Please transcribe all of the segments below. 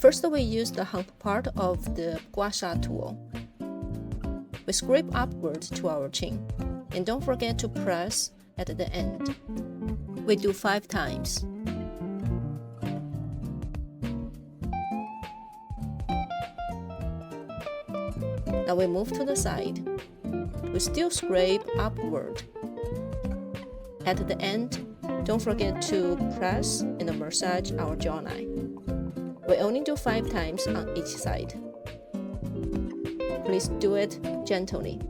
First, we use the hump part of the Guasha tool. We scrape upward to our chin, and don't forget to press at the end. We do 5 times. Now we move to the side. We still scrape upward. At the end, don't forget to press and massage our jawline. We only do 5 times on each side. Please do it gently.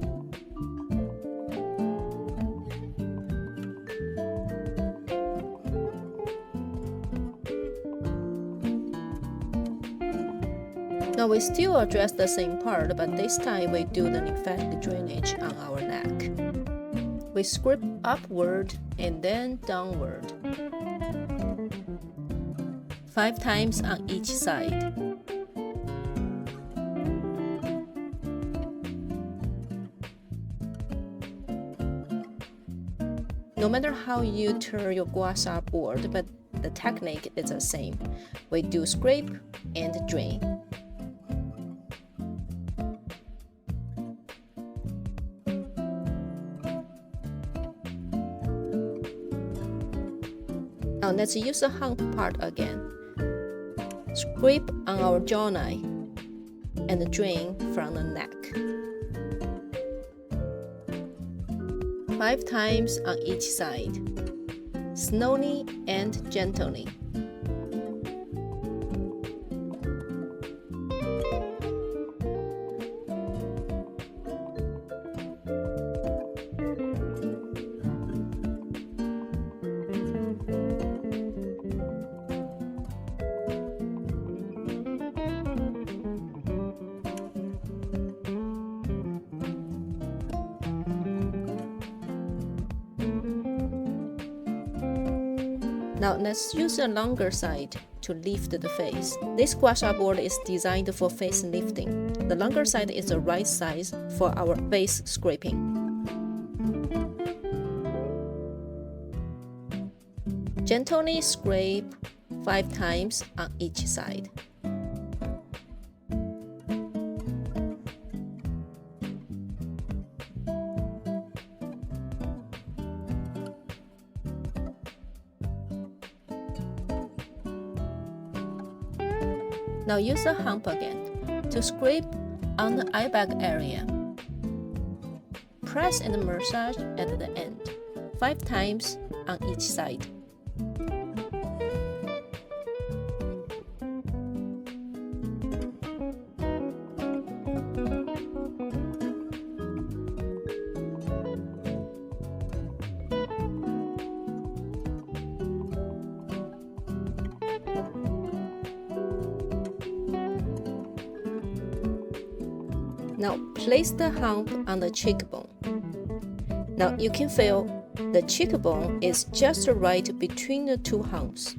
Now we still address the same part, but this time we do the lymphatic drainage on our neck. We scrape upward and then downward. 5 times on each side. No matter how you turn your guasha board, but the technique is the same. We do scrape and drain. Now let's use the hump part again. Scrape on our jawline and drain from the neck. 5 times on each side, slowly and gently. Now let's use the longer side to lift the face. This guasha board is designed for face lifting. The longer side is the right size for our face scraping. Gently scrape 5 times on each side. Now use the hump again to scrape on the eye bag area. Press and massage at the end, 5 times on each side. Now place the hump on the cheekbone. Now you can feel the cheekbone is just right between the 2 humps.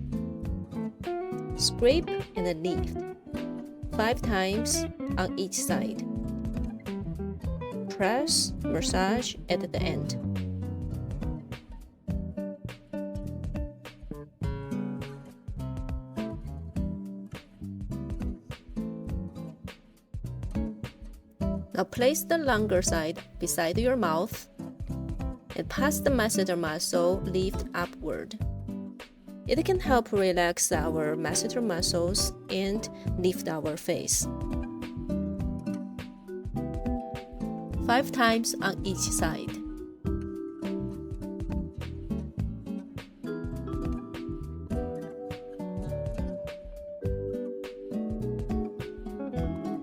Scrape and lift 5 times on each side. Press, massage at the end. Now place the longer side beside your mouth and pass the masseter muscle lift upward. It can help relax our masseter muscles and lift our face. 5 times on each side.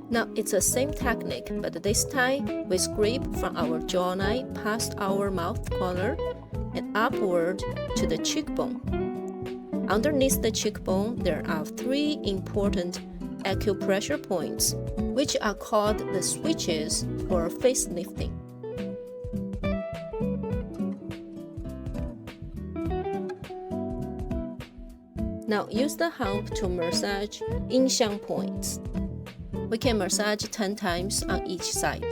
Now it's the same technique, but this time we scrape from our jawline past our mouth corner and upward to the cheekbone. Underneath the cheekbone, there are 3 important acupressure points, which are called the switches for face lifting. Now use the hump to massage in-xiang points. We can massage 10 times on each side.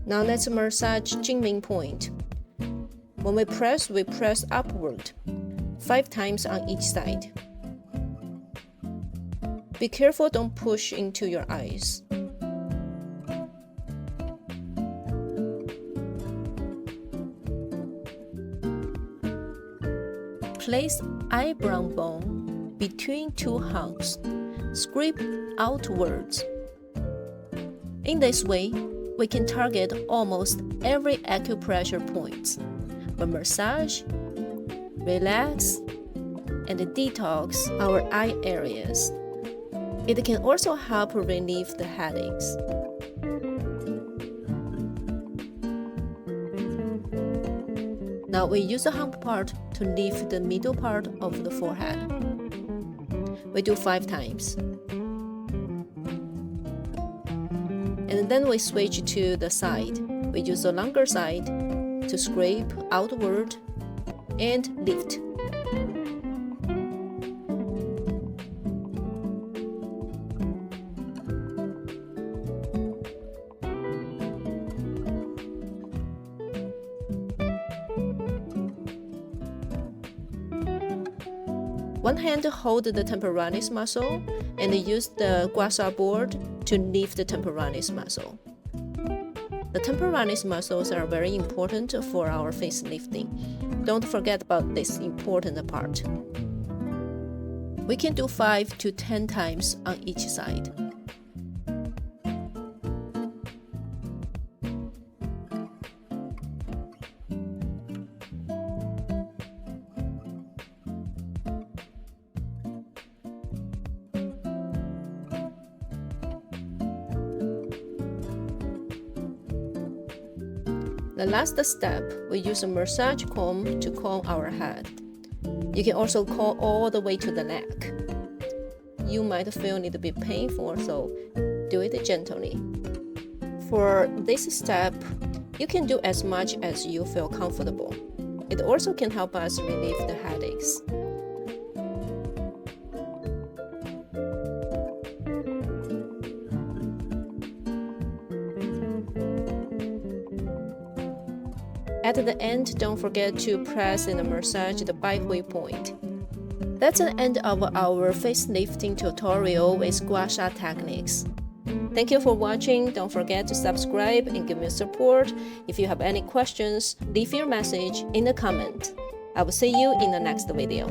Now let's massage Jingming point. When we press upward 5 times on each side. Be careful, don't push into your eyes. Place eyebrow bone between 2 hunks. Scrape outwards. In this way, we can target almost every acupressure point. When massage, relax, and detox our eye areas. It can also help relieve the headaches. Now we use the hump part to lift the middle part of the forehead. We do 5 times. And then we switch to the side. We use the longer side to scrape outward and lift. One hand hold the temporalis muscle and use the guasha board to lift the temporalis muscle. The temporalis muscles are very important for our face lifting. Don't forget about this important part. We can do 5 to 10 times on each side. The last step, we use a massage comb to comb our head. You can also comb all the way to the neck. You might feel a little bit painful, so do it gently. For this step, you can do as much as you feel comfortable. It also can help us relieve the headaches. At the end, don't forget to press and massage the baihui point. That's the end of our facelifting tutorial with guasha techniques. Thank you for watching. Don't forget to subscribe and give me support. If you have any questions, leave your message in the comment. I will see you in the next video.